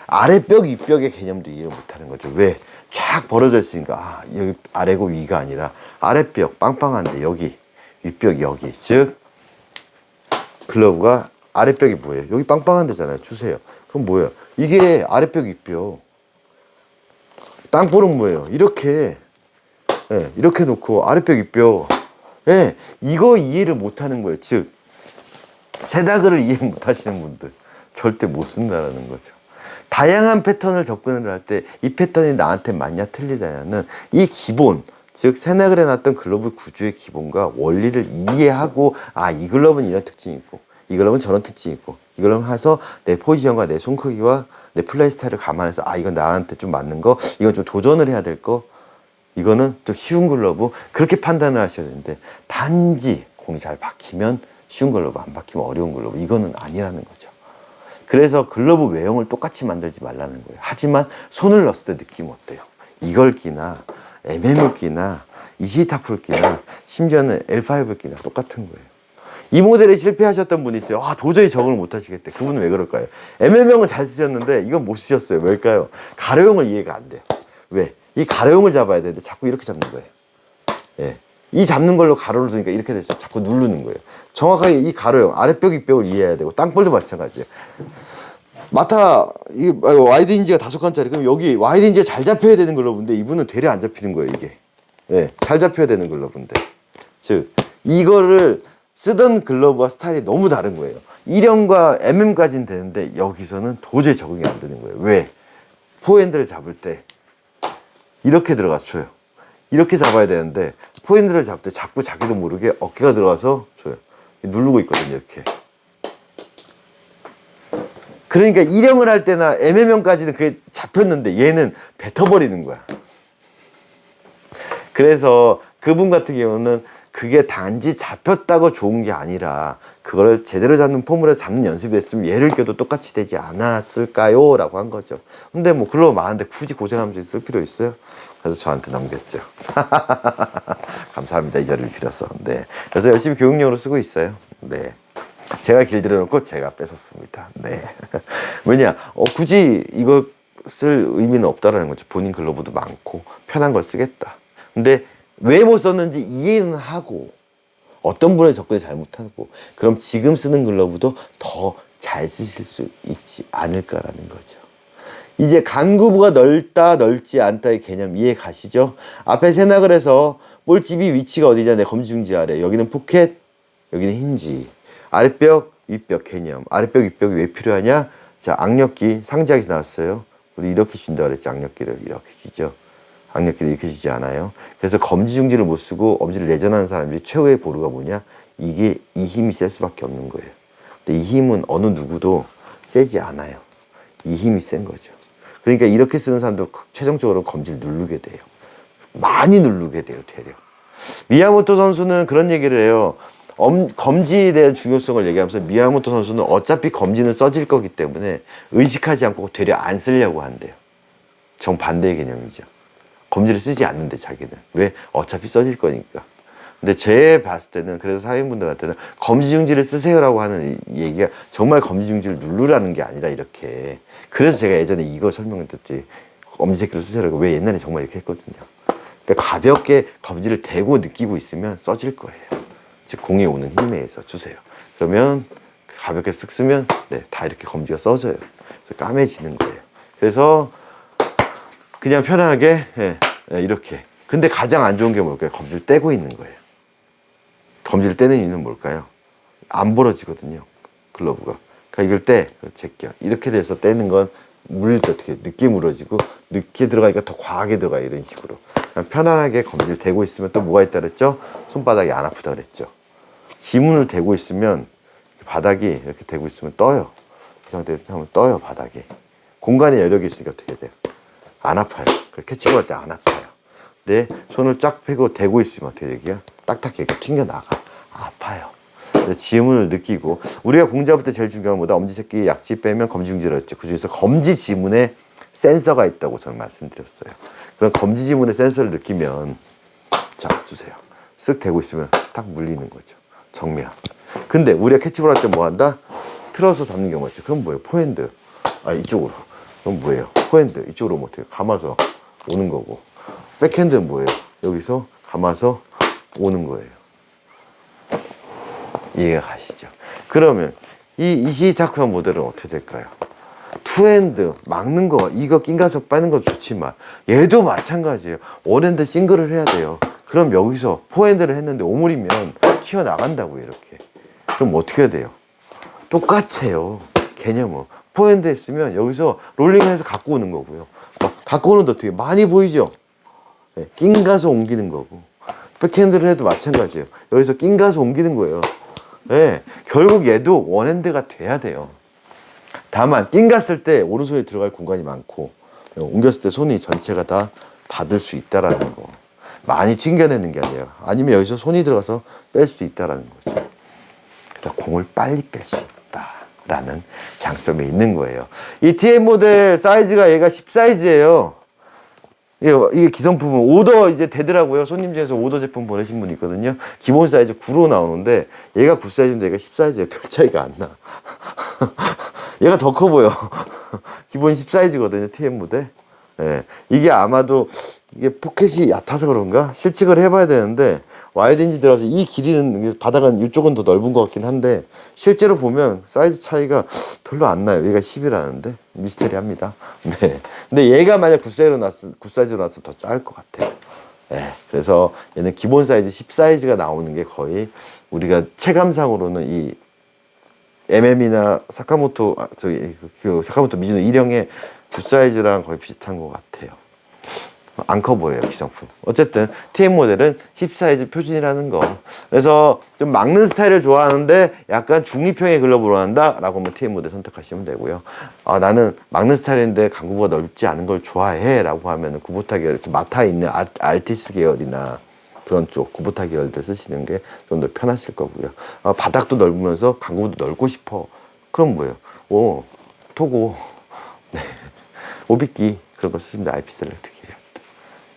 아래벽, 윗벽의 개념도 이해를 못 하는 거죠. 왜? 쫙 벌어져 있으니까 여기 아래고 위가 아니라 아래벽 빵빵한데 여기, 윗벽 여기. 즉 글러브가 아래벽이 뭐예요? 여기 빵빵한 데잖아요. 주세요. 그럼 뭐예요? 이게 아래벽, 윗벽. 땅볼은 뭐예요? 이렇게 이렇게 놓고 아랫벽 윗벽 이거 이해를 못하는 거예요. 즉 세다그를 이해 못하시는 분들 절대 못 쓴다라는 거죠. 다양한 패턴을 접근을 할 때 이 패턴이 나한테 맞냐 틀리다냐는 이 기본 즉 세나글에 놨던 글러브 구조의 기본과 원리를 이해하고 이 글러브는 이런 특징이 있고 이 글러브는 저런 특징이 있고 이걸 해서 내 포지션과 내 손 크기와 내 플레이 스타일을 감안해서 이건 나한테 좀 맞는 거 이건 좀 도전을 해야 될 거 이거는 좀 쉬운 글러브 그렇게 판단을 하셔야 되는데 단지 공이 잘 박히면 쉬운 글러브 안 박히면 어려운 글러브 이거는 아니라는 거죠. 그래서 글러브 외형을 똑같이 만들지 말라는 거예요. 하지만 손을 넣었을 때 느낌 어때요? 이걸 끼나 MM을 끼나 이시타쿠를 끼나 심지어는 L5를 끼나 똑같은 거예요. 이 모델에 실패하셨던 분이 있어요. 도저히 적응을 못 하시겠대. 그분은 왜 그럴까요? MM형은 잘 쓰셨는데 이건 못 쓰셨어요. 왜일까요? 가로형을 이해가 안 돼요. 왜? 이 가로형을 잡아야 되는데 자꾸 이렇게 잡는 거예요. 예. 이 잡는 걸로 가로를 두니까 이렇게 됐어요. 자꾸 누르는 거예요. 정확하게 이 가로형, 아랫벽, 윗벽을 이해해야 되고, 땅볼도 마찬가지예요. 마타, 이 와이드 힌지가 5칸짜리. 그럼 여기 와이드 힌지가 잘 잡혀야 되는 글러브인데, 이분은 되려 안 잡히는 거예요, 이게. 예. 잘 잡혀야 되는 글러브인데. 즉, 이거를 쓰던 글러브와 스타일이 너무 다른 거예요. 1형과 MM까지는 되는데, 여기서는 도저히 적응이 안 되는 거예요. 왜? 포핸드를 잡을 때, 이렇게 들어가서 줘요. 이렇게 잡아야 되는데 포핸드를 잡을 때 자꾸 자기도 모르게 어깨가 들어가서 줘요. 누르고 있거든요, 이렇게. 그러니까 1형을 할 때나 MM형까지는 그게 잡혔는데 얘는 뱉어버리는 거야. 그래서 그분 같은 경우는 그게 단지 잡혔다고 좋은 게 아니라 그걸 제대로 잡는 폼으로 잡는 연습이 됐으면 얘를 껴도 똑같이 되지 않았을까요? 라고 한 거죠. 근데 뭐 글러브 많은데 굳이 고생하면서 쓸 필요 있어요? 그래서 저한테 넘겼죠. 감사합니다. 이 자리를 빌어서. 네. 그래서 열심히 교육용으로 쓰고 있어요. 네. 제가 길들여놓고 제가 뺏었습니다. 네. 왜냐? 굳이 이거 쓸 의미는 없다라는 거죠. 본인 글러브도 많고 편한 걸 쓰겠다. 근데 왜 못 썼는지 이해는 하고 어떤 분의 접근이 잘못하고 그럼 지금 쓰는 글러브도 더 잘 쓰실 수 있지 않을까라는 거죠. 이제 간구부가 넓다 넓지 않다의 개념 이해 가시죠? 앞에 생각을 해서 볼집이 위치가 어디냐 내 검지중지 아래 여기는 포켓 여기는 힌지 아랫벽 윗벽 개념 아랫벽 윗벽이 왜 필요하냐? 자 악력기 상지하게 나왔어요. 우리 이렇게 준다 그랬죠. 악력기를 이렇게 주죠. 악력기를 이렇게 주지 않아요. 그래서 검지중지를 못 쓰고 엄지를 내전하는 사람들이 최후의 보루가 뭐냐? 이게 이 힘이 셀 수밖에 없는 거예요. 근데 이 힘은 어느 누구도 세지 않아요. 이 힘이 센 거죠. 그러니까 이렇게 쓰는 사람도 최종적으로 검지를 누르게 돼요. 많이 누르게 돼요, 되려. 미야모토 선수는 그런 얘기를 해요. 검지에 대한 중요성을 얘기하면서 미야모토 선수는 어차피 검지는 써질 거기 때문에 의식하지 않고 되려 안 쓰려고 한대요. 정반대의 개념이죠. 검지를 쓰지 않는데 자기는. 왜? 어차피 써질 거니까. 근데 제 봤을 때는 그래서 사회인분들한테는 검지중지를 쓰세요라고 하는 얘기가 정말 검지중지를 누르라는 게 아니라 이렇게. 그래서 제가 예전에 이거 설명을 듣지. 엄지새끼로 쓰세요라고 왜 옛날에 정말 이렇게 했거든요. 그러니까 가볍게 검지를 대고 느끼고 있으면 써질 거예요. 즉 공에 오는 힘에 의해서 주세요. 그러면 가볍게 쓱 쓰면 네, 다 이렇게 검지가 써져요. 그래서 까매지는 거예요. 그래서 그냥 편안하게 이렇게. 근데 가장 안 좋은 게 뭘까요? 검지를 떼고 있는 거예요. 검지를 떼는 이유는 뭘까요? 안 벌어지거든요. 글러브가. 그러니까 이걸 떼. 제껴. 이렇게 돼서 떼는 건 물릴 때 어떻게 늦게 물어지고 늦게 들어가니까 더 과하게 들어가요. 이런 식으로. 편안하게 검지를 대고 있으면 또 뭐가 있다 그랬죠? 손바닥이 안 아프다 그랬죠. 지문을 대고 있으면 바닥이 이렇게 대고 있으면 떠요. 이 상태에서 하면 떠요. 바닥이. 공간에 여력이 있으니까 어떻게 돼요? 안 아파요. 캐치볼 할 때 안 아파요. 근데 손을 쫙 펴고 대고 있으면 어떻게 되게요? 딱딱하게 튕겨나가. 아파요. 지문을 느끼고 우리가 공 잡을 때 제일 중요한 것보다 엄지새끼 약지 빼면 검지중지를 했죠. 그중에서 검지 지문에 센서가 있다고 저는 말씀드렸어요. 그럼 검지 지문에 센서를 느끼면 자 주세요. 쓱 대고 있으면 딱 물리는 거죠. 정면. 근데 우리가 캐치볼 할 때 뭐 한다? 틀어서 잡는 경우가 있죠. 그럼 뭐예요? 포핸드. 이쪽으로. 그럼 뭐예요? 포핸드. 이쪽으로 오면 어떻게 감아서 오는 거고. 백핸드는 뭐예요? 여기서 감아서 오는 거예요. 이해가 가시죠? 그러면 이 이시이 타쿠야 모델은 어떻게 될까요? 투핸드 막는 거 이거 낑가서 빠는 거 좋지만 얘도 마찬가지예요. 원핸드 싱글을 해야 돼요. 그럼 여기서 포핸드를 했는데 오물이면 튀어나간다고요. 이렇게. 그럼 어떻게 해야 돼요? 똑같아요. 개념은. 포핸드 했으면 여기서 롤링해서 갖고 오는 거고요. 갖고 오는데 어떻게 많이 보이죠? 네, 낑가서 옮기는 거고. 백핸드를 해도 마찬가지예요. 여기서 낑가서 옮기는 거예요. 네, 결국 얘도 원핸드가 돼야 돼요. 다만 낑갔을 때 오른손에 들어갈 공간이 많고 옮겼을 때 손이 전체가 다 받을 수 있다라는 거. 많이 튕겨내는 게 아니에요. 아니면 여기서 손이 들어가서 뺄 수도 있다라는 거죠. 그래서 공을 빨리 뺄 수 있다라는 장점이 있는 거예요. 이 TM 모델 사이즈가 얘가 10사이즈예요. 이게 기성품은 오더 이제 되더라고요. 손님 중에서 오더 제품 보내신 분이 있거든요. 기본 사이즈 9로 나오는데 얘가 9사이즈인데 얘가 10사이즈예요. 별 차이가 안 나. 얘가 더 커 보여. 기본 10사이즈거든요. TM 모델. 네. 이게 아마도 이게 포켓이 얕아서 그런가? 실측을 해봐야 되는데 와이드인지 들어서 이 길이는 바닥은 이쪽은 더 넓은 것 같긴 한데 실제로 보면 사이즈 차이가 별로 안 나요. 얘가 10이라는데 미스테리합니다. 네. 근데 얘가 만약 굿사이즈로 났으면 더 작을 것 같아요. 네. 그래서 얘는 기본 사이즈 10 사이즈가 나오는 게 거의 우리가 체감상으로는 이 MM이나 사카모토 사카모토 미즈노 1형의 굿사이즈랑 거의 비슷한 것 같아요. 안 커 보여요, 기성품. 어쨌든 TM 모델은 힙 사이즈 표준이라는 거. 그래서 좀 막는 스타일을 좋아하는데 약간 중립형의 글러브로 한다라고 하면 TM 모델 선택하시면 되고요. 나는 막는 스타일인데 강구부가 넓지 않은 걸 좋아해라고 하면 구보타 계열, 마타 있는 알티스 계열이나 그런 쪽 구보타 계열들 쓰시는 게 좀 더 편하실 거고요. 바닥도 넓으면서 강구부도 넓고 싶어. 그럼 뭐예요? 토고, 네, 오비끼 그런 거 쓰시면 IP 셀렉트 계열.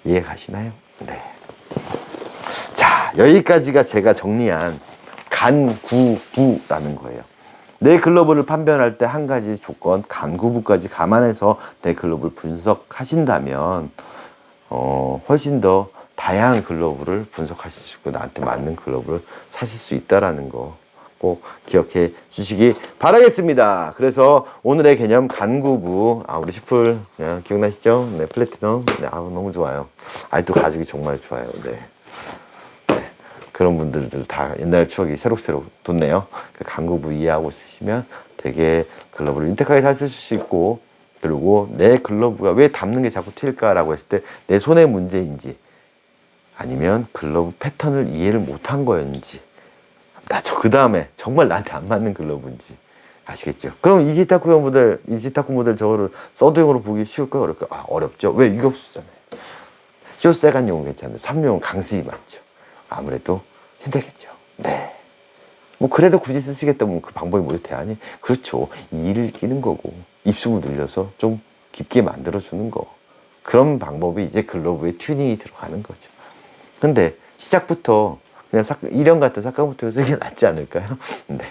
이해 가시나요? 네. 자, 여기까지가 제가 정리한 간구부라는 거예요. 내 글러브를 판별할 때 한 가지 조건, 간구부까지 감안해서 내 글러브를 분석하신다면 훨씬 더 다양한 글러브를 분석하실 수 있고 나한테 맞는 글러브를 사실 수 있다라는 거 꼭 기억해 주시기 바라겠습니다. 그래서 오늘의 개념 간구부, 우리 슈플 기억나시죠? 네, 플래티넘. 네, 너무 좋아요. 또 가죽이 정말 좋아요. 네. 네. 그런 분들도 다 옛날 추억이 새록새록 돋네요. 그 간구부 이해하고 쓰시면 되게 글러브를 윤택하게 잘 쓸 수 있고, 그리고 내 글러브가 왜 닿는 게 자꾸 튈까라고 했을 때 내 손의 문제인지 아니면 글러브 패턴을 이해를 못한 거였는지, 그 다음에 정말 나한테 안 맞는 글러브인지 아시겠죠? 그럼 이지타쿠 모델 저거를 서드용으로 보기 쉬울까요? 어렵까요? 어렵죠. 왜? 유격수잖아요. 쇼세간용은 괜찮은데 3용은 강수이 많죠. 아무래도 힘들겠죠. 네. 그래도 굳이 쓰시겠다면 그 방법이 뭐죠? 대안이? 그렇죠. 이를 끼는 거고 입숨을 늘려서 좀 깊게 만들어주는 거. 그런 방법이 이제 글러브에 튜닝이 들어가는 거죠. 근데 시작부터 그냥 1형 같은 사카모토를 쓰는 게 낫지 않을까요? 네.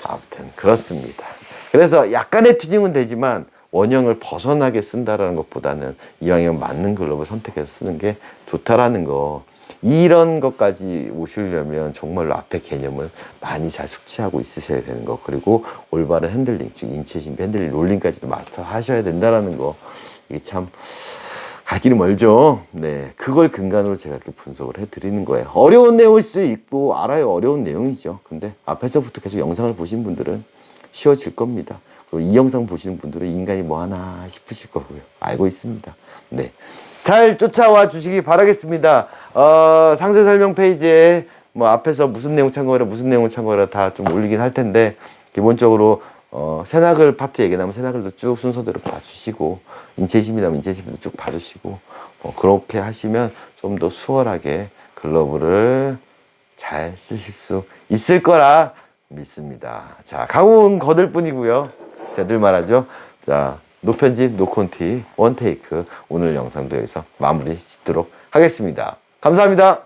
아무튼 그렇습니다. 그래서 약간의 튜닝은 되지만 원형을 벗어나게 쓴다라는 것보다는 이왕이면 맞는 글러브 선택해서 쓰는 게 좋다라는 거. 이런 것까지 오시려면 정말로 앞에 개념을 많이 잘 숙지하고 있으셔야 되는 거. 그리고 올바른 핸들링, 즉 인체 신비 핸들링, 롤링까지도 마스터 하셔야 된다라는 거. 이게 참 갈 길이 멀죠. 네, 그걸 근간으로 제가 이렇게 분석을 해드리는 거예요. 어려운 내용일 수도 있고 알아요. 어려운 내용이죠. 근데 앞에서부터 계속 영상을 보신 분들은 쉬워질 겁니다. 그리고 이 영상 보시는 분들은 인간이 뭐 하나 싶으실 거고요. 알고 있습니다. 네, 잘 쫓아와 주시기 바라겠습니다. 상세 설명 페이지에 앞에서 무슨 내용 참고해라 다 좀 올리긴 할 텐데, 기본적으로 새나글 파트 얘기 나면 새나글도 쭉 순서대로 봐주시고, 인체심이 나면 인체심도 쭉 봐주시고, 그렇게 하시면 좀 더 수월하게 글러브를 잘 쓰실 수 있을 거라 믿습니다. 자, 강훈 거들 뿐이고요. 제가 늘 말하죠. 자, 노편집, 노콘티, 원테이크. 오늘 영상도 여기서 마무리 짓도록 하겠습니다. 감사합니다.